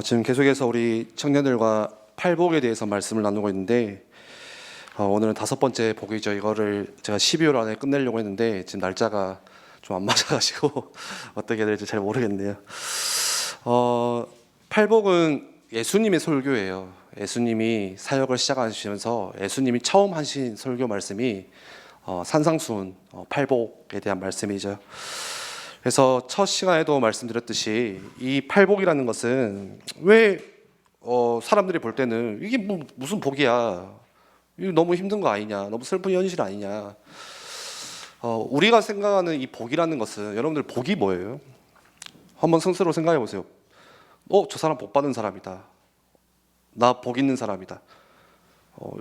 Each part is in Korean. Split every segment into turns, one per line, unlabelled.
지금 계속해서 우리 청년들과 팔복에 대해서 말씀을 나누고 있는데 오늘은 5번째 복이죠. 이거를 제가 12월 안에 끝내려고 했는데 지금 날짜가 좀 안 맞아가지고 어떻게 해야 될지 잘 모르겠네요. 팔복은 예수님의 설교예요. 예수님이 사역을 시작하시면서 예수님이 처음 하신 설교 말씀이 산상수훈 팔복에 대한 말씀이죠. 그래서 첫 시간에도 말씀드렸듯이 이 팔복이라는 것은 왜 사람들이 볼 때는 이게 무슨 복이야, 이거 너무 힘든 거 아니냐, 너무 슬픈 현실 아니냐. 우리가 생각하는 이 복이라는 것은, 여러분들 복이 뭐예요? 한번 스스로 생각해 보세요. 저 사람 복 받은 사람이다, 나 복 있는 사람이다.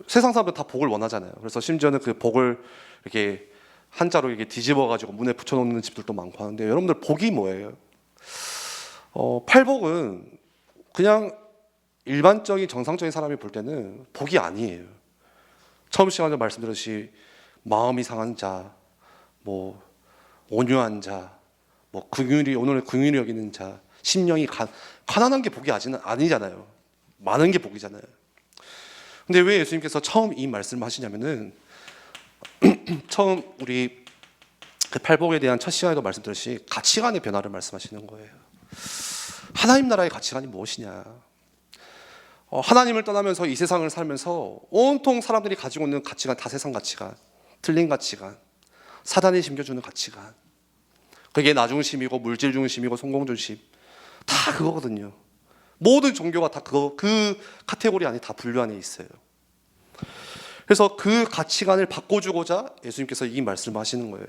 세상 사람들 다 복을 원하잖아요. 그래서 심지어는 그 복을 이렇게 한자로 이렇게 뒤집어 가지고 문에 붙여 놓는 집들도 많고 하는데, 여러분들 복이 뭐예요? 팔복은 그냥 일반적인 정상적인 사람이 볼 때는 복이 아니에요. 처음 시간에 말씀드렸듯이 마음이 상한 자, 뭐 온유한 자, 뭐 오늘 긍휼히 여기는 자, 심령이 가난한 게 복이 아니잖아요. 많은 게 복이잖아요. 근데 왜 예수님께서 처음 이 말씀을 하시냐면은 처음 우리 그 팔복에 대한 첫 시간에도 말씀드렸듯이 가치관의 변화를 말씀하시는 거예요. 하나님 나라의 가치관이 무엇이냐? 하나님을 떠나면서 이 세상을 살면서 온통 사람들이 가지고 있는 가치관, 다 세상 가치관, 틀린 가치관, 사단이 심겨주는 가치관, 그게 나 중심이고 물질 중심이고 성공 중심, 다 그거거든요. 모든 종교가 다 그 카테고리 안에 다 분류 안에 있어요. 그래서 그 가치관을 바꿔주고자 예수님께서 이 말씀을 하시는 거예요.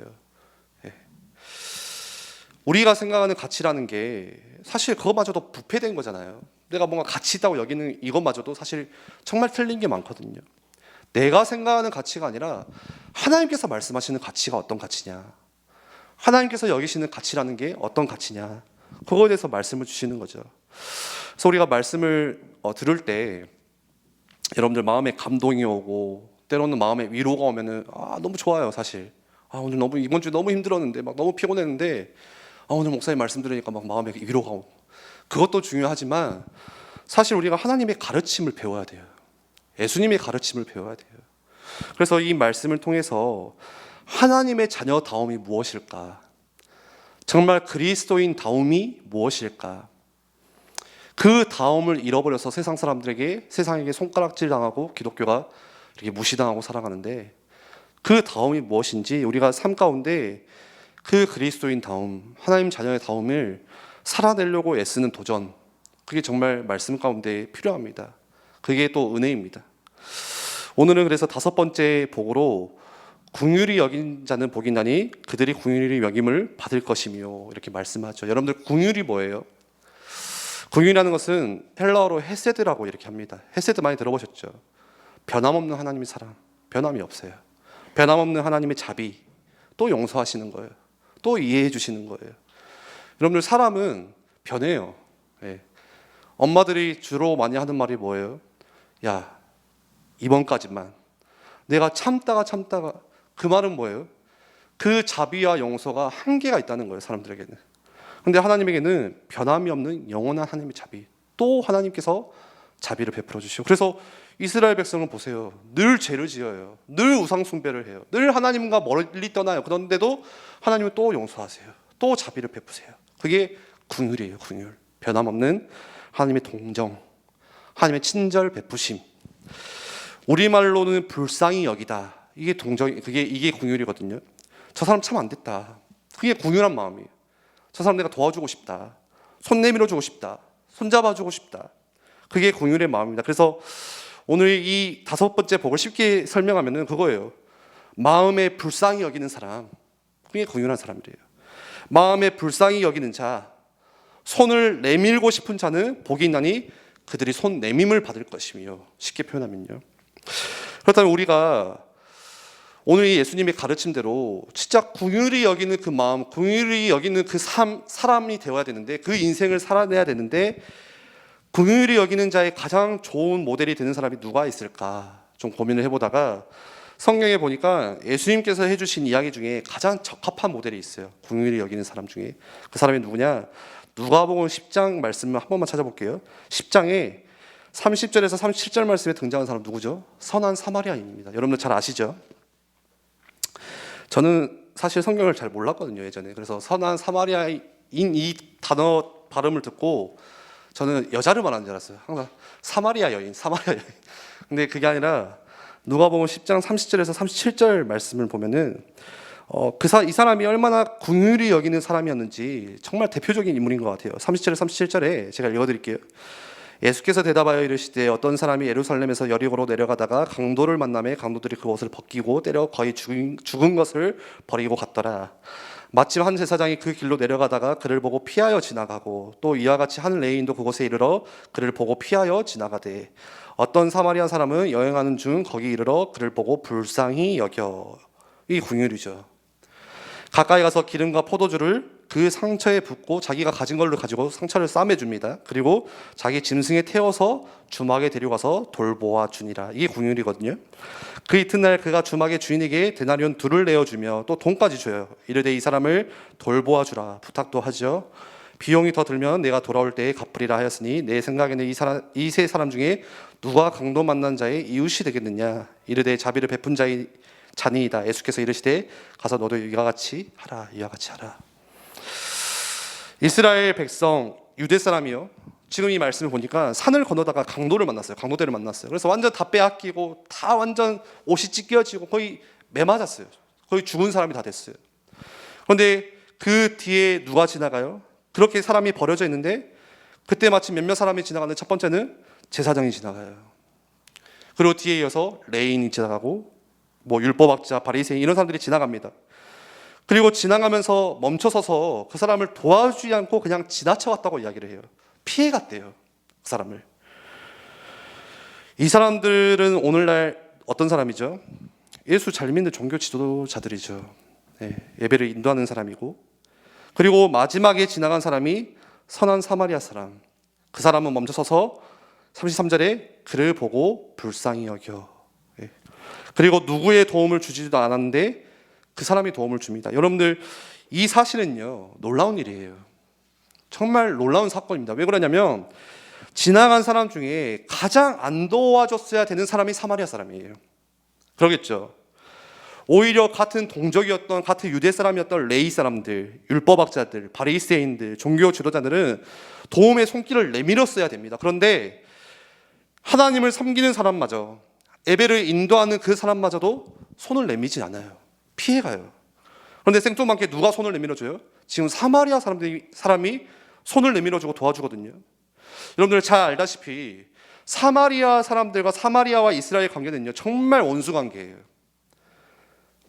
우리가 생각하는 가치라는 게 사실 그것마저도 부패된 거잖아요. 내가 뭔가 가치 있다고 여기는 이것마저도 사실 정말 틀린 게 많거든요. 내가 생각하는 가치가 아니라 하나님께서 말씀하시는 가치가 어떤 가치냐, 하나님께서 여기시는 가치라는 게 어떤 가치냐, 그거에 대해서 말씀을 주시는 거죠. 그래서 우리가 말씀을 들을 때 여러분들 마음에 감동이 오고 때로는 마음에 위로가 오면은 너무 좋아요. 사실 오늘 이번 주 너무 힘들었는데, 막 너무 피곤했는데 오늘 목사님 말씀 들으니까 막 마음에 위로가 오고, 그것도 중요하지만 사실 우리가 하나님의 가르침을 배워야 돼요. 예수님의 가르침을 배워야 돼요. 그래서 이 말씀을 통해서 하나님의 자녀다움이 무엇일까, 정말 그리스도인 다움이 무엇일까, 그 다움을 잃어버려서 세상에게 손가락질 당하고 기독교가 이렇게 무시당하고 살아가는데, 그 다움이 무엇인지 우리가 삶 가운데 그 그리스도인 다움, 하나님 자녀의 다움을 살아내려고 애쓰는 도전, 그게 정말 말씀 가운데 필요합니다. 그게 또 은혜입니다. 오늘은 그래서 5번째 복으로 긍휼히 여긴 자는 복이 나니 그들이 긍휼히 여김을 받을 것이며, 이렇게 말씀하죠. 여러분들 긍휼이 뭐예요? 긍휼이라는 것은 헬라어로 헤세드라고 이렇게 합니다. 헤세드 많이 들어보셨죠? 변함없는 하나님의 사랑, 변함이 없어요. 변함없는 하나님의 자비, 또 용서하시는 거예요. 또 이해해 주시는 거예요. 여러분들 사람은 변해요. 엄마들이 주로 많이 하는 말이 뭐예요? 야, 이번까지만. 내가 참다가 그 말은 뭐예요? 그 자비와 용서가 한계가 있다는 거예요, 사람들에게는. 근데 하나님에게는 변함이 없는 영원한 하나님의 자비, 또 하나님께서 자비를 베풀어 주시고, 그래서 이스라엘 백성을 보세요. 늘 죄를 지어요. 늘 우상 숭배를 해요. 늘 하나님과 멀리 떠나요. 그런데도 하나님은 또 용서하세요. 또 자비를 베푸세요. 그게 긍휼이에요. 긍휼. 변함없는 하나님의 동정, 하나님의 친절 베푸심. 우리말로는 불쌍히 여기다. 이게 이게 긍휼이거든요. 저 사람 참 안 됐다. 그게 긍휼한 마음이에요. 저 사람 내가 도와주고 싶다. 손 내밀어 주고 싶다. 손 잡아 주고 싶다. 그게 긍휼의 마음입니다. 그래서 오늘 이 5번째 복을 쉽게 설명하면은 그거예요. 마음에 불쌍히 여기는 사람, 그게 긍휼한 사람이래요. 마음에 불쌍히 여기는 자, 손을 내밀고 싶은 자는 복이 있나니 그들이 손 내밈을 받을 것이며, 쉽게 표현하면요. 그렇다면 우리가 오늘 이 예수님의 가르침대로 진짜 긍휼히 여기는 그 마음, 긍휼히 여기는 그 사람이 되어야 되는데, 그 인생을 살아내야 되는데, 긍휼히 여기는 자의 가장 좋은 모델이 되는 사람이 누가 있을까 좀 고민을 해보다가 성경에 보니까 예수님께서 해주신 이야기 중에 가장 적합한 모델이 있어요. 긍휼히 여기는 사람 중에. 그 사람이 누구냐? 누가복음 10장 말씀을 한 번만 찾아볼게요. 10장에 30절에서 37절 말씀에 등장하는 사람 누구죠? 선한 사마리아인입니다. 여러분들 잘 아시죠? 저는 사실 성경을 잘 몰랐거든요, 예전에. 그래서 선한 사마리아인 이 단어 발음을 듣고 저는 여자를 말하는 줄 알았어요. 항상 사마리아 여인. 근데 그게 아니라 누가복음 10장 30절에서 37절 말씀을 보면은 이 사람이 얼마나 긍휼히 여기는 사람이었는지 정말 대표적인 인물인 것 같아요. 30절에 37절에 제가 읽어드릴게요. 예수께서 대답하여 이르시되 어떤 사람이 예루살렘에서 여리고로 내려가다가 강도를 만나매 강도들이 그 옷을 벗기고 때려 거의 죽은 것을 버리고 갔더라. 마침 한 제사장이 그 길로 내려가다가 그를 보고 피하여 지나가고 또 이와 같이 한 레위인도 그곳에 이르러 그를 보고 피하여 지나가되 어떤 사마리아 사람은 여행하는 중 거기 이르러 그를 보고 불쌍히 여겨. 이 긍휼이죠. 가까이 가서 기름과 포도주를 그 상처에 붓고 자기가 가진 걸로 가지고 상처를 싸매줍니다. 그리고 자기 짐승에 태워서 주막에 데려가서 돌보아 주니라. 이게 긍휼이거든요. 그 이튿날 그가 주막의 주인에게 데나리온 2를 내어주며 또 돈까지 줘요. 이르되 이 사람을 돌보아 주라 부탁도 하죠. 비용이 더 들면 내가 돌아올 때에 갚으리라 하였으니 내 생각에는 이 세 사람 중에 누가 강도 만난 자의 이웃이 되겠느냐. 이르되 자비를 베푼 자의 자니이다. 예수께서 이르시되 가서 너도 이와 같이 하라. 이스라엘 백성 유대 사람이요. 지금 이 말씀을 보니까 산을 건너다가 강도를 만났어요. 강도들을 만났어요. 그래서 완전 다 빼앗기고 다 완전 옷이 찢겨지고 거의 매맞았어요. 거의 죽은 사람이 다 됐어요. 그런데 그 뒤에 누가 지나가요? 그렇게 사람이 버려져 있는데 그때 마침 몇몇 사람이 지나가는데 첫 번째는 제사장이 지나가요. 그리고 뒤에 이어서 레위인이 지나가고 율법학자, 바리새인 이런 사람들이 지나갑니다. 그리고 지나가면서 멈춰서서 그 사람을 도와주지 않고 그냥 지나쳐갔다고 이야기를 해요. 피해갔대요, 그 사람을. 이 사람들은 오늘날 어떤 사람이죠? 예수 잘 믿는 종교 지도자들이죠. 예배를 인도하는 사람이고, 그리고 마지막에 지나간 사람이 선한 사마리아 사람. 그 사람은 멈춰서서 33절에 그를 보고 불쌍히 여겨. 그리고 누구의 도움을 주지도 않았는데 그 사람이 도움을 줍니다. 여러분들 이 사실은요 놀라운 일이에요. 정말 놀라운 사건입니다. 왜 그러냐면 지나간 사람 중에 가장 안 도와줬어야 되는 사람이 사마리아 사람이에요. 그러겠죠. 오히려 같은 동족이었던 같은 유대 사람이었던 레위 사람들, 율법학자들, 바리새인들, 종교 지도자들은 도움의 손길을 내밀었어야 됩니다. 그런데 하나님을 섬기는 사람마저, 예배를 인도하는 그 사람마저도 손을 내미지 않아요. 피해가요. 그런데 생뚱맞게 누가 손을 내밀어줘요? 지금 사마리아 사람이 손을 내밀어주고 도와주거든요. 여러분들 잘 알다시피 사마리아 사람들과 사마리아와 이스라엘 관계는요 정말 원수관계예요.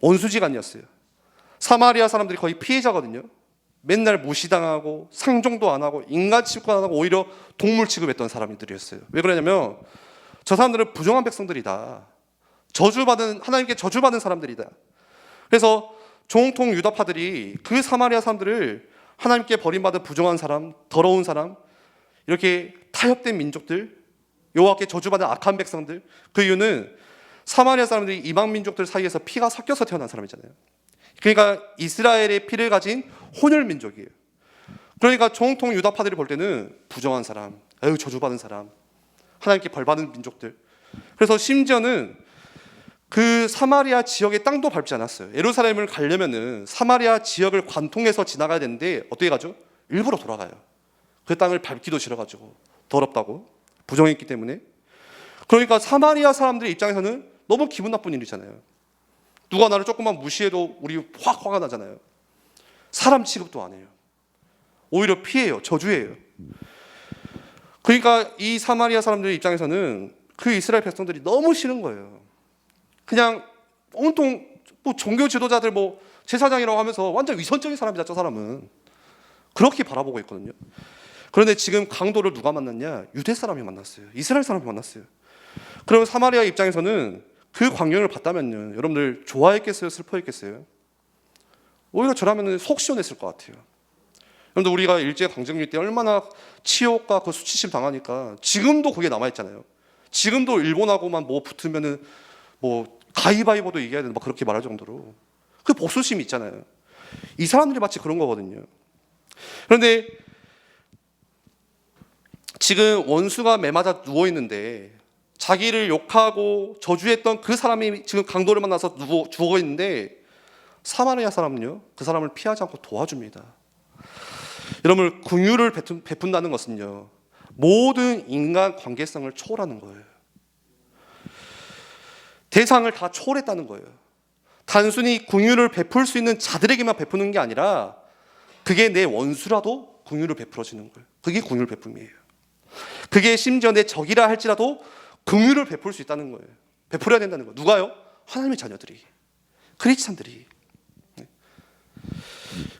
원수지간이었어요. 사마리아 사람들이 거의 피해자거든요. 맨날 무시당하고 상종도 안 하고 인간 취급 안 하고 오히려 동물 취급했던 사람들이었어요. 왜 그러냐면 저 사람들은 부정한 백성들이다. 하나님께 저주받은 사람들이다. 그래서 정통 유다파들이 그 사마리아 사람들을 하나님께 버림받은 부정한 사람, 더러운 사람, 이렇게 타협된 민족들, 여호와께 저주받은 악한 백성들, 그 이유는 사마리아 사람들이 이방 민족들 사이에서 피가 섞여서 태어난 사람이잖아요. 그러니까 이스라엘의 피를 가진 혼혈 민족이에요. 그러니까 정통 유다파들이 볼 때는 부정한 사람, 저주받은 사람, 하나님께 벌받은 민족들. 그래서 심지어는 그 사마리아 지역의 땅도 밟지 않았어요. 예루살렘을 가려면은 사마리아 지역을 관통해서 지나가야 되는데 어떻게 가죠? 일부러 돌아가요. 그 땅을 밟기도 싫어가지고 더럽다고 부정했기 때문에. 그러니까 사마리아 사람들의 입장에서는 너무 기분 나쁜 일이잖아요. 누가 나를 조금만 무시해도 우리 확 화가 나잖아요. 사람 취급도 안 해요. 오히려 피해요. 저주해요. 그러니까 이 사마리아 사람들의 입장에서는 그 이스라엘 백성들이 너무 싫은 거예요. 그냥 온통 종교 지도자들 제사장이라고 하면서 완전 위선적인 사람이다. 저 사람은 그렇게 바라보고 있거든요. 그런데 지금 강도를 누가 만났냐? 유대 사람이 만났어요. 이스라엘 사람이 만났어요. 그러면 사마리아 입장에서는 그 광경을 봤다면요, 여러분들 좋아했겠어요? 슬퍼했겠어요? 오히려 저라면 속 시원했을 것 같아요. 여러분들 우리가 일제강점기 때 얼마나 치욕과 그 수치심 당하니까 지금도 그게 남아있잖아요. 지금도 일본하고만 붙으면은 가위바위보도 이겨야 된다 그렇게 말할 정도로 그 복수심이 있잖아요. 이 사람들이 마치 그런 거거든요. 그런데 지금 원수가 매 맞아 누워 있는데 자기를 욕하고 저주했던 그 사람이 지금 강도를 만나서 죽어 있는데 사마리아 사람은요 그 사람을 피하지 않고 도와줍니다. 여러분, 긍휼을 베푼다는 것은요 모든 인간 관계성을 초월하는 거예요. 대상을 다 초월했다는 거예요. 단순히 긍휼을 베풀 수 있는 자들에게만 베푸는 게 아니라 그게 내 원수라도 긍휼을 베풀어지는 거예요. 그게 긍휼 베품이에요. 그게 심지어 내 적이라 할지라도 긍휼을 베풀 수 있다는 거예요. 베풀어야 된다는 거예요. 누가요? 하나님의 자녀들이, 크리스찬들이.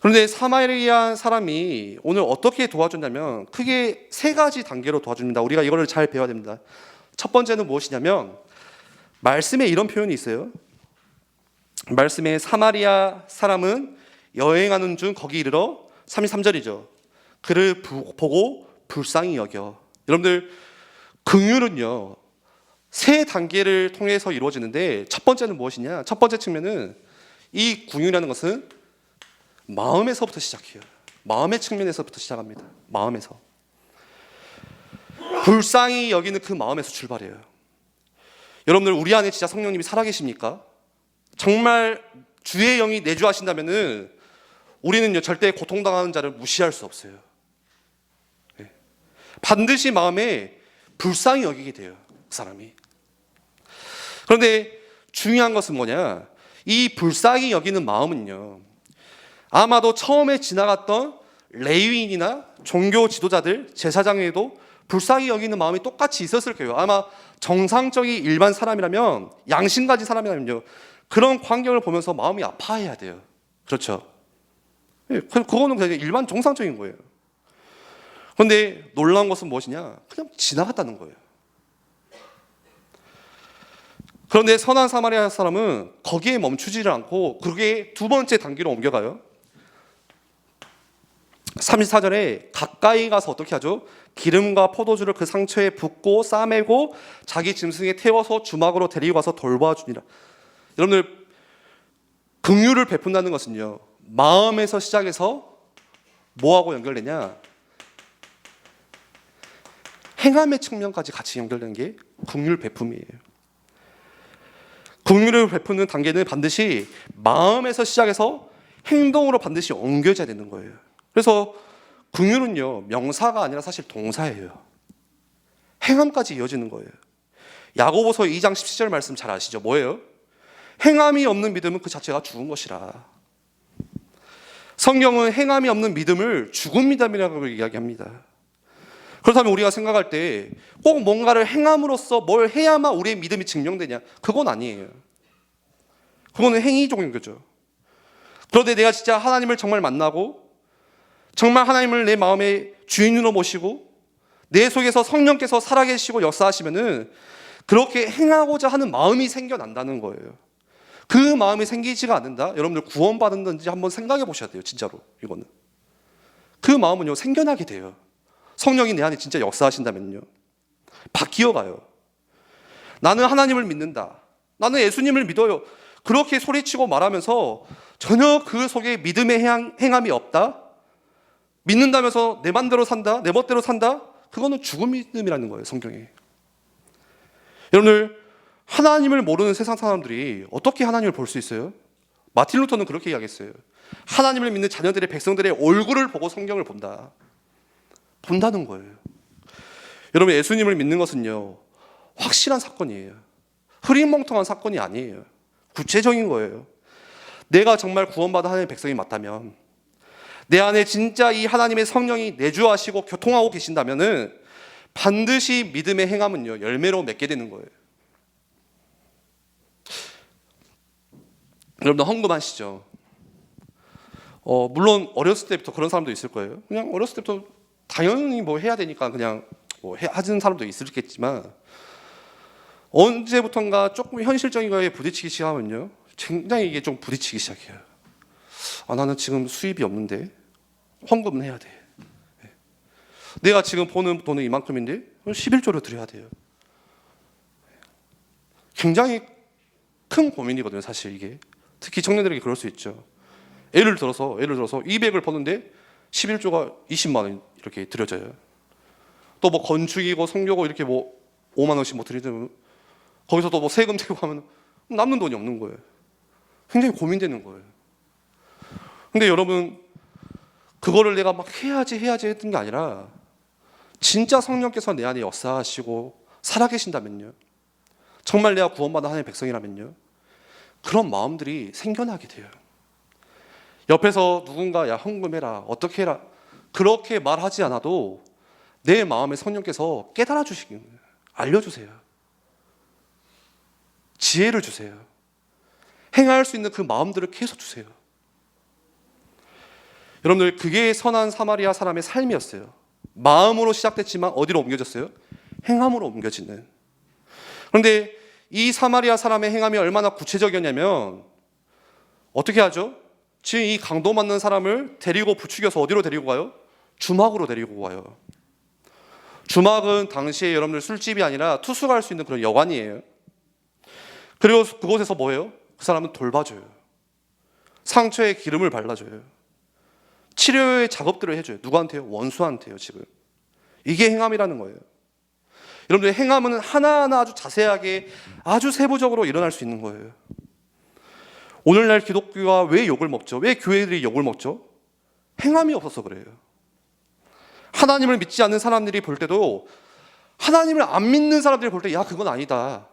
그런데 사마리아 사람이 오늘 어떻게 도와줬냐면 크게 세 가지 단계로 도와줍니다. 우리가 이거를 잘 배워야 됩니다. 첫 번째는 무엇이냐면 말씀에 이런 표현이 있어요. 말씀에 사마리아 사람은 여행하는 중 거기 이르러 33절이죠. 그를 보고 불쌍히 여겨. 여러분들, 긍휼은요 세 단계를 통해서 이루어지는데 첫 번째는 무엇이냐? 첫 번째 측면은 이 긍휼이라는 것은 마음에서부터 시작해요. 마음의 측면에서부터 시작합니다. 마음에서. 불쌍히 여기는 그 마음에서 출발해요. 여러분들, 우리 안에 진짜 성령님이 살아계십니까? 정말 주의 영이 내주하신다면은 우리는요 절대 고통당하는 자를 무시할 수 없어요. 반드시 마음에 불쌍히 여기게 돼요, 그 사람이. 그런데 중요한 것은 뭐냐? 이 불쌍히 여기는 마음은요 아마도 처음에 지나갔던 레위인이나 종교 지도자들, 제사장에도 불쌍히 여기는 마음이 똑같이 있었을 거예요. 아마 정상적인 일반 사람이라면, 양심 가진 사람이라면요 그런 광경을 보면서 마음이 아파해야 돼요. 그렇죠? 그거는 그냥 일반 정상적인 거예요. 그런데 놀라운 것은 무엇이냐? 그냥 지나갔다는 거예요. 그런데 선한 사마리아 사람은 거기에 멈추지를 않고 그게 두 번째 단계로 옮겨가요. 34절에 가까이 가서 어떻게 하죠? 기름과 포도주를 그 상처에 붓고 싸매고 자기 짐승에 태워서 주막으로 데리고 가서 돌봐주니라. 여러분들, 긍휼을 베푼다는 것은요 마음에서 시작해서 뭐하고 연결되냐? 행함의 측면까지 같이 연결되는 게 긍휼 베품이에요. 긍휼을 베푸는 단계는 반드시 마음에서 시작해서 행동으로 반드시 옮겨져야 되는 거예요. 그래서 긍휼은요 명사가 아니라 사실 동사예요. 행함까지 이어지는 거예요. 야고보서 2장 17절 말씀 잘 아시죠? 뭐예요? 행함이 없는 믿음은 그 자체가 죽은 것이라. 성경은 행함이 없는 믿음을 죽은 믿음이라고 이야기합니다. 그렇다면 우리가 생각할 때 꼭 뭔가를 행함으로써 뭘 해야만 우리의 믿음이 증명되냐? 그건 아니에요. 그거는 행위적인 거죠. 그런데 내가 진짜 하나님을 정말 만나고 정말 하나님을 내 마음의 주인으로 모시고 내 속에서 성령께서 살아계시고 역사하시면은 그렇게 행하고자 하는 마음이 생겨난다는 거예요. 그 마음이 생기지가 않는다? 여러분들 구원받았는지 한번 생각해 보셔야 돼요. 진짜로 이거는. 그 마음은요 생겨나게 돼요. 성령이 내 안에 진짜 역사하신다면요 바뀌어가요. 나는 하나님을 믿는다, 나는 예수님을 믿어요, 그렇게 소리치고 말하면서 전혀 그 속에 믿음의 행함이 없다, 믿는다면서 내 맘대로 산다, 내 멋대로 산다, 그거는 죽은 믿음이라는 거예요. 성경에. 여러분들, 하나님을 모르는 세상 사람들이 어떻게 하나님을 볼 수 있어요? 마틴 루터는 그렇게 이야기했어요. 하나님을 믿는 자녀들의, 백성들의 얼굴을 보고 성경을 본다는 거예요. 여러분, 예수님을 믿는 것은요 확실한 사건이에요. 흐릿멍텅한 사건이 아니에요. 구체적인 거예요. 내가 정말 구원받은 하나님의 백성이 맞다면, 내 안에 진짜 이 하나님의 성령이 내주하시고 교통하고 계신다면은 반드시 믿음의 행함은요 열매로 맺게 되는 거예요. 여러분들 헌금하시죠? 물론 어렸을 때부터 그런 사람도 있을 거예요. 그냥 어렸을 때부터 당연히 뭐 해야 되니까 그냥 뭐 하는 사람도 있을겠지만, 언제부턴가 조금 현실적인 거에 부딪히기 시작하면요 굉장히 이게 좀 부딪히기 시작해요. 나는 지금 수입이 없는데 헌금은 해야 돼. 내가 지금 버는 돈은 이만큼인데 11조를 드려야 돼요. 굉장히 큰 고민이거든요, 사실 이게. 특히 청년들에게 그럴 수 있죠. 예를 들어서 200을 버는데 11조가 20만 원 이렇게 드려져요. 또 또 뭐 건축이고 성교고 이렇게 뭐 5만 원씩 뭐 드리든 거기서 또 뭐 세금 내고 하면 남는 돈이 없는 거예요. 굉장히 고민되는 거예요. 근데 여러분, 그거를 내가 막 해야지 했던 게 아니라 진짜 성령께서 내 안에 역사하시고 살아계신다면요, 정말 내가 구원받은 하나님의 백성이라면요, 그런 마음들이 생겨나게 돼요. 옆에서 누군가 야 헌금해라 어떻게 해라 그렇게 말하지 않아도 내 마음에 성령께서 깨달아 주시는 거예요. 알려주세요. 지혜를 주세요. 행할 수 있는 그 마음들을 계속 주세요. 여러분들, 그게 선한 사마리아 사람의 삶이었어요. 마음으로 시작됐지만 어디로 옮겨졌어요? 행함으로 옮겨지는. 그런데 이 사마리아 사람의 행함이 얼마나 구체적이었냐면 어떻게 하죠? 지금 이 강도 맞는 사람을 데리고 부추겨서 어디로 데리고 가요? 주막으로 데리고 가요. 주막은 당시에 여러분들 술집이 아니라 투수가 할 수 있는 그런 여관이에요. 그리고 그곳에서 뭐예요? 그 사람은 돌봐줘요. 상처에 기름을 발라줘요. 치료의 작업들을 해줘요. 누구한테요? 원수한테요. 지금 이게 행함이라는 거예요. 여러분들, 행함은 하나하나 아주 자세하게 아주 세부적으로 일어날 수 있는 거예요. 오늘날 기독교가 왜 욕을 먹죠? 왜 교회들이 욕을 먹죠? 행함이 없어서 그래요. 하나님을 믿지 않는 사람들이 볼 때도 하나님을 안 믿는 사람들이 볼 때 야 그건 아니다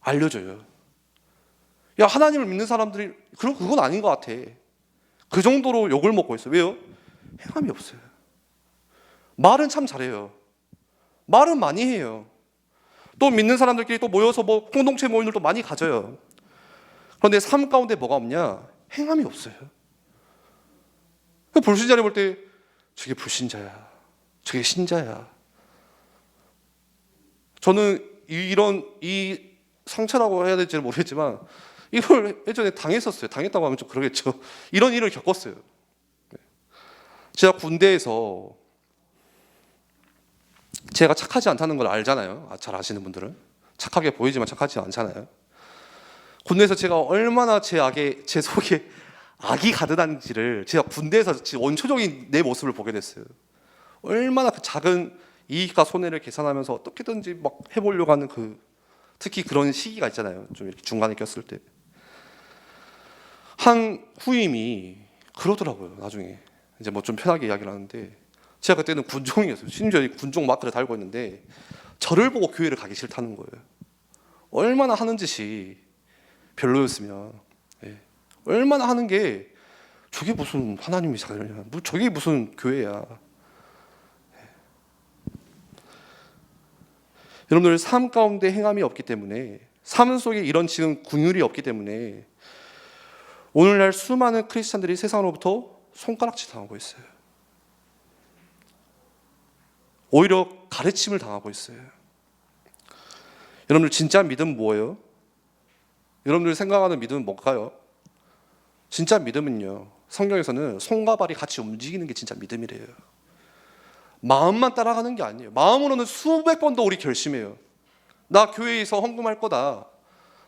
알려줘요. 야 하나님을 믿는 사람들이 그건 아닌 것 같아. 그 정도로 욕을 먹고 있어요. 왜요? 행함이 없어요. 말은 참 잘해요. 말은 많이 해요. 또 믿는 사람들끼리 또 모여서 뭐 공동체 모임들도 많이 가져요. 그런데 삶 가운데 뭐가 없냐? 행함이 없어요. 불신자를 볼 때 저게 불신자야, 저게 신자야. 저는 이 상처라고 해야 될지는 모르겠지만 이걸 예전에 당했었어요. 당했다고 하면 좀 그러겠죠. 이런 일을 겪었어요. 제가 군대에서 제가 착하지 않다는 걸 알잖아요. 잘 아시는 분들은 착하게 보이지만 착하지 않잖아요. 군대에서 제가 얼마나 제 속에 악이 가득한지를 제가 군대에서 원초적인 내 모습을 보게 됐어요. 얼마나 그 작은 이익과 손해를 계산하면서 어떻게든지 막 해보려고 하는 특히 그런 시기가 있잖아요. 좀 이렇게 중간에 꼈을 때. 한 후임이 그러더라고요. 나중에 이제 뭐 좀 편하게 이야기를 하는데 제가 그때는 군종이었어요. 심지어 군종 마크를 달고 있는데 저를 보고 교회를 가기 싫다는 거예요. 얼마나 하는 짓이 별로였으면, 얼마나 하는 게 저게 무슨 하나님이 자녀냐, 저게 무슨 교회야. 여러분들, 삶 가운데 행함이 없기 때문에, 삶 속에 이런 지금 긍휼이 없기 때문에 오늘날 수많은 크리스찬들이 세상으로부터 손가락질 당하고 있어요. 오히려 가르침을 당하고 있어요. 여러분들, 진짜 믿음 뭐예요? 여러분들이 생각하는 믿음은 뭘까요? 진짜 믿음은요, 성경에서는 손과 발이 같이 움직이는 게 진짜 믿음이래요. 마음만 따라가는 게 아니에요. 마음으로는 수백 번도 우리 결심해요. 나 교회에서 헌금할 거다,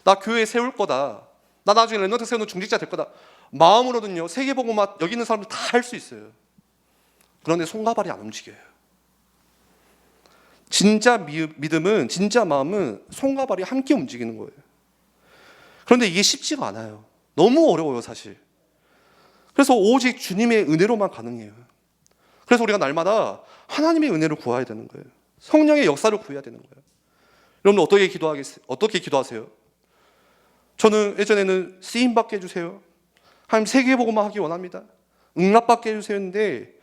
나 교회 세울 거다, 나 나중에 랩넌트 세우는 중직자 될 거다. 마음으로는요, 세계복음화 여기 있는 사람들 다 할 수 있어요. 그런데 손과 발이 안 움직여요. 진짜 믿음은, 진짜 마음은 손과 발이 함께 움직이는 거예요. 그런데 이게 쉽지가 않아요. 너무 어려워요, 사실. 그래서 오직 주님의 은혜로만 가능해요. 그래서 우리가 날마다 하나님의 은혜를 구해야 되는 거예요. 성령의 역사를 구해야 되는 거예요. 여러분, 어떻게 기도하세요? 저는 예전에는 쓰임받게 해주세요, 하나님 세계복음화 하기 원합니다, 응답받게 해주세요 했는데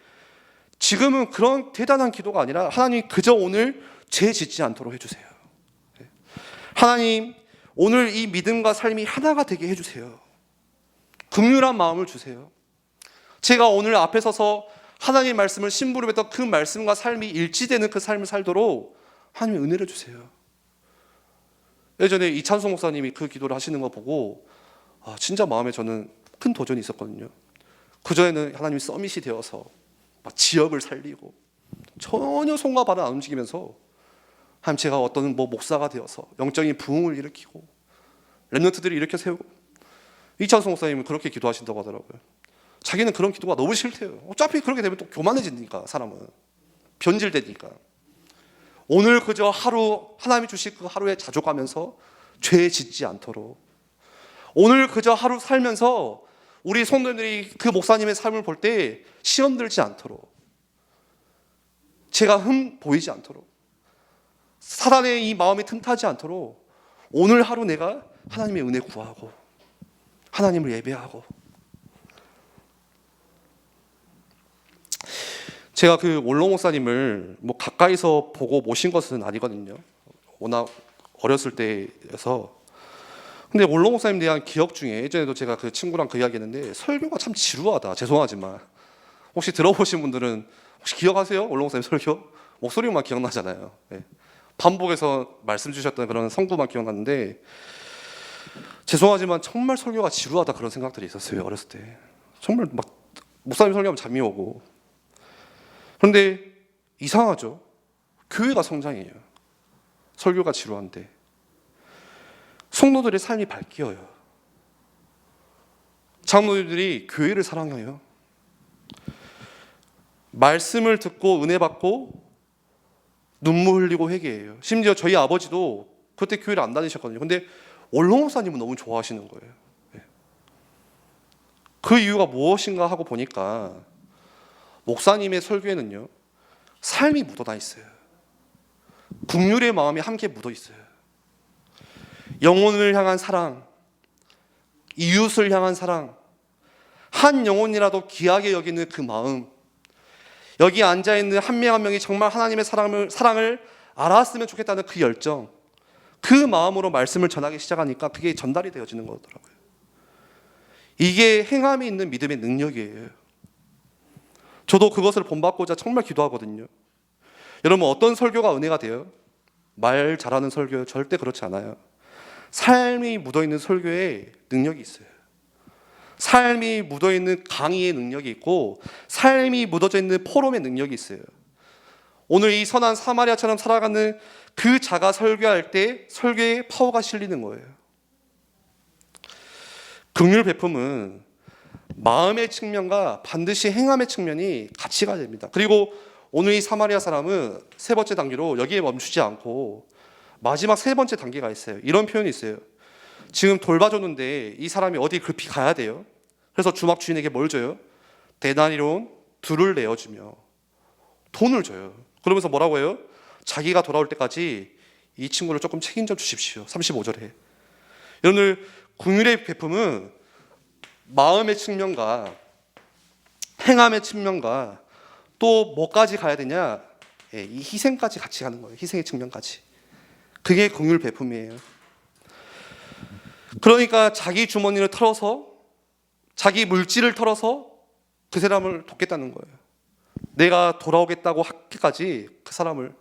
지금은 그런 대단한 기도가 아니라 하나님 그저 오늘 죄 짓지 않도록 해주세요. 하나님 오늘 이 믿음과 삶이 하나가 되게 해주세요. 긍휼한 마음을 주세요. 제가 오늘 앞에 서서 하나님의 말씀을 심부름했던 그 말씀과 삶이 일치되는 그 삶을 살도록 하나님의 은혜를 주세요. 예전에 이찬송 목사님이 그 기도를 하시는 거 보고 진짜 마음에 저는 큰 도전이 있었거든요. 그전에는 하나님이 서밋이 되어서 막 지역을 살리고 전혀 손과 발은 안 움직이면서 하나님 제가 어떤 목사가 되어서 영적인 부흥을 일으키고 랩런트들이 일으켜 세우고, 이찬송 목사님은 그렇게 기도하신다고 하더라고요. 자기는 그런 기도가 너무 싫대요. 어차피 그렇게 되면 또 교만해지니까, 사람은 변질되니까. 오늘 그저 하루 하나님이 주신 그 하루에 자족하면서 죄 짓지 않도록, 오늘 그저 하루 살면서 우리 성도님들이 그 목사님의 삶을 볼 때 시험 들지 않도록, 제가 흠 보이지 않도록, 사단의 이 마음이 틈타지 않도록 오늘 하루 내가 하나님의 은혜 구하고 하나님을 예배하고. 제가 그 원로 목사님을 뭐 가까이서 보고 모신 것은 아니거든요. 워낙 어렸을 때여서. 근데 원로 목사님에 대한 기억 중에 예전에도 제가 그 친구랑 그 이야기했는데 설교가 참 지루하다. 죄송하지만 혹시 들어보신 분들은 혹시 기억하세요? 원로 목사님 설교? 목소리만 기억나잖아요. 네. 반복해서 말씀 주셨던 그런 성구만 기억났는데, 죄송하지만 정말 설교가 지루하다 그런 생각들이 있었어요. 어렸을 때 정말 막 목사님 설교하면 잠이 오고. 그런데 이상하죠. 교회가 성장해요. 설교가 지루한데 성도들의 삶이 바뀌어요. 장로들이 교회를 사랑해요. 말씀을 듣고 은혜 받고 눈물 흘리고 회개해요. 심지어 저희 아버지도 그때 교회를 안 다니셨거든요. 근데 원로 목사님은 너무 좋아하시는 거예요. 그 이유가 무엇인가 하고 보니까 목사님의 설교에는요, 삶이 묻어나 있어요. 긍휼의 마음이 함께 묻어 있어요. 영혼을 향한 사랑, 이웃을 향한 사랑, 한 영혼이라도 귀하게 여기는 그 마음, 여기 앉아있는 한 명 한 명이 정말 하나님의 사랑을 알았으면 좋겠다는 그 열정, 그 마음으로 말씀을 전하기 시작하니까 그게 전달이 되어지는 거더라고요. 이게 행함이 있는 믿음의 능력이에요. 저도 그것을 본받고자 정말 기도하거든요. 여러분, 어떤 설교가 은혜가 돼요? 말 잘하는 설교 절대 그렇지 않아요. 삶이 묻어있는 설교에 능력이 있어요. 삶이 묻어있는 강의의 능력이 있고, 삶이 묻어져 있는 포럼의 능력이 있어요. 오늘 이 선한 사마리아처럼 살아가는 그 자가 설교할 때 설교에 파워가 실리는 거예요. 긍휼 베품은 마음의 측면과 반드시 행함의 측면이 같이 가야 됩니다. 그리고 오늘 이 사마리아 사람은 세 번째 단계로 여기에 멈추지 않고 마지막 세 번째 단계가 있어요. 이런 표현이 있어요. 지금 돌봐줬는데 이 사람이 어디 급히 가야 돼요. 그래서 주막 주인에게 뭘 줘요? 데나리온 둘을 내어주며 돈을 줘요. 그러면서 뭐라고 해요? 자기가 돌아올 때까지 이 친구를 조금 책임져 주십시오. 35절에. 여러분들, 긍휼의 베품은 마음의 측면과 행함의 측면과 또 뭐까지 가야 되냐? 이 희생까지 같이 가는 거예요. 희생의 측면까지. 그게 긍휼 베품이에요. 그러니까 자기 주머니를 털어서, 자기 물질을 털어서 그 사람을 돕겠다는 거예요. 내가 돌아오겠다고 하기까지 그 사람을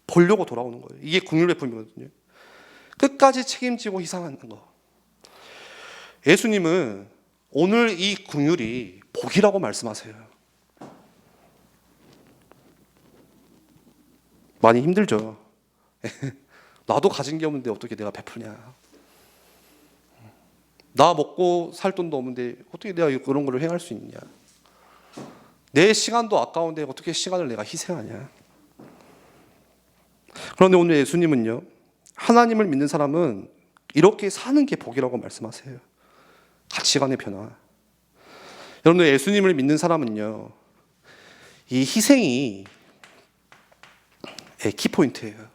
보려고 돌아오는 거예요. 이게 긍휼 베품이거든요. 끝까지 책임지고 희생하는 거. 예수님은 오늘 이 긍휼이 복이라고 말씀하세요. 많이 힘들죠. 나도 가진 게 없는데 어떻게 내가 베푸냐. 나 먹고 살 돈도 없는데 어떻게 내가 그런 걸 행할 수 있냐. 내 시간도 아까운데 어떻게 시간을 내가 희생하냐. 그런데 오늘 예수님은요, 하나님을 믿는 사람은 이렇게 사는 게 복이라고 말씀하세요. 가치관의 변화. 여러분들, 예수님을 믿는 사람은요, 이 희생이 키포인트예요.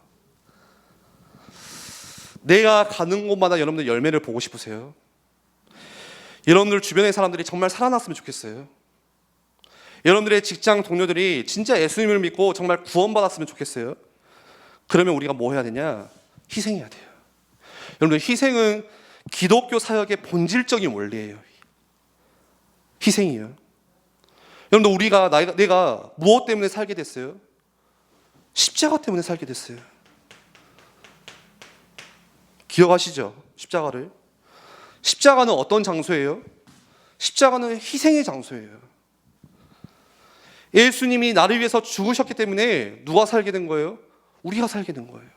내가 가는 곳마다 여러분들 열매를 보고 싶으세요? 여러분들 주변의 사람들이 정말 살아났으면 좋겠어요. 여러분들의 직장 동료들이 진짜 예수님을 믿고 정말 구원받았으면 좋겠어요. 그러면 우리가 뭐 해야 되냐? 희생해야 돼요. 여러분들, 희생은 기독교 사역의 본질적인 원리예요. 희생이에요. 여러분들, 우리가 내가 무엇 때문에 살게 됐어요? 십자가 때문에 살게 됐어요. 기억하시죠? 십자가를. 십자가는 어떤 장소예요? 십자가는 희생의 장소예요. 예수님이 나를 위해서 죽으셨기 때문에 누가 살게 된 거예요? 우리가 살게 된 거예요.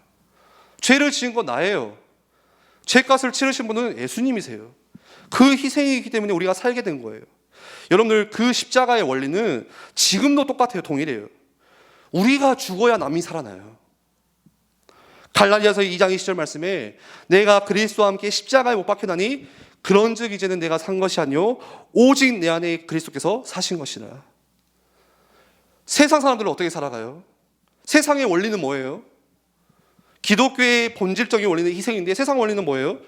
죄를 지은 건 나예요. 죄값을 치르신 분은 예수님이세요. 그 희생이기 때문에 우리가 살게 된 거예요. 여러분들, 그 십자가의 원리는 지금도 똑같아요. 동일해요. 우리가 죽어야 남이 살아나요. 갈라디아서 2장 20절 말씀에 내가 그리스도와 함께 십자가에 못 박혀나니 그런즉 이제는 내가 산 것이 아니요 오직 내 안에 그리스도께서 사신 것이라. 세상 사람들은 어떻게 살아가요? 세상의 원리는 뭐예요? 기독교의 본질적인 원리는 희생인데 세상 원리는 뭐예요?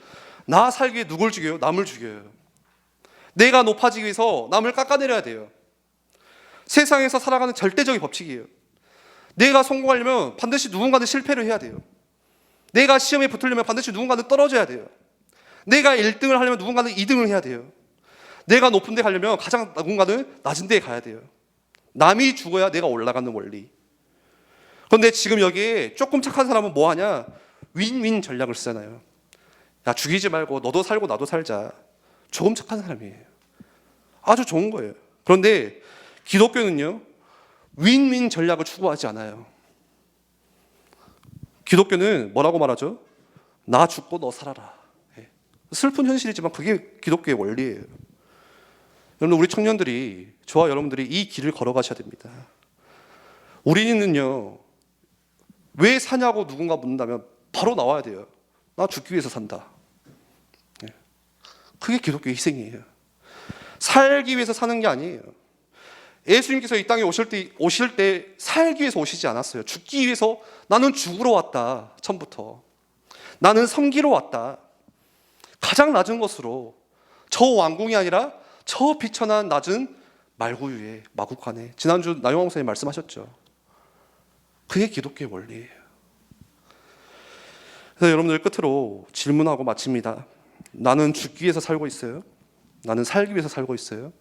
나 살기 위해 누굴 죽여요? 남을 죽여요. 내가 높아지기 위해서 남을 깎아내려야 돼요. 세상에서 살아가는 절대적인 법칙이에요. 내가 성공하려면 반드시 누군가는 실패를 해야 돼요. 내가 시험에 붙으려면 반드시 누군가는 떨어져야 돼요. 내가 1등을 하려면 누군가는 2등을 해야 돼요. 내가 높은 데 가려면 가장 누군가는 낮은 데에 가야 돼요. 남이 죽어야 내가 올라가는 원리. 그런데 지금 여기에 조금 착한 사람은 뭐 하냐? 윈윈 전략을 쓰잖아요. 야, 죽이지 말고 너도 살고 나도 살자. 조금 착한 사람이에요. 아주 좋은 거예요. 그런데 기독교는요, 윈윈 전략을 추구하지 않아요. 기독교는 뭐라고 말하죠? 나 죽고 너 살아라. 슬픈 현실이지만 그게 기독교의 원리예요. 여러분, 우리 청년들이, 저와 여러분들이 이 길을 걸어가셔야 됩니다. 우리는요, 왜 사냐고 누군가 묻는다면 바로 나와야 돼요. 나 죽기 위해서 산다. 그게 기독교의 희생이에요. 살기 위해서 사는 게 아니에요. 예수님께서 이 땅에 오실 때 살기 위해서 오시지 않았어요. 죽기 위해서 나는 죽으러 왔다. 처음부터. 나는 섬기러 왔다. 가장 낮은 것으로 저 왕궁이 아니라 저 비천한 낮은 말구유에 마구간에 지난주 나영왕 목사님 말씀하셨죠. 그게 기독교의 원리예요. 그래서 여러분들 끝으로 질문하고 마칩니다. 나는 죽기 위해서 살고 있어요? 나는 살기 위해서 살고 있어요?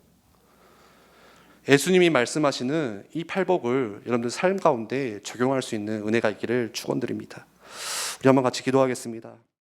예수님이 말씀하시는 이 팔복을 여러분들 삶 가운데 적용할 수 있는 은혜가 있기를 축원드립니다. 우리 한번 같이 기도하겠습니다.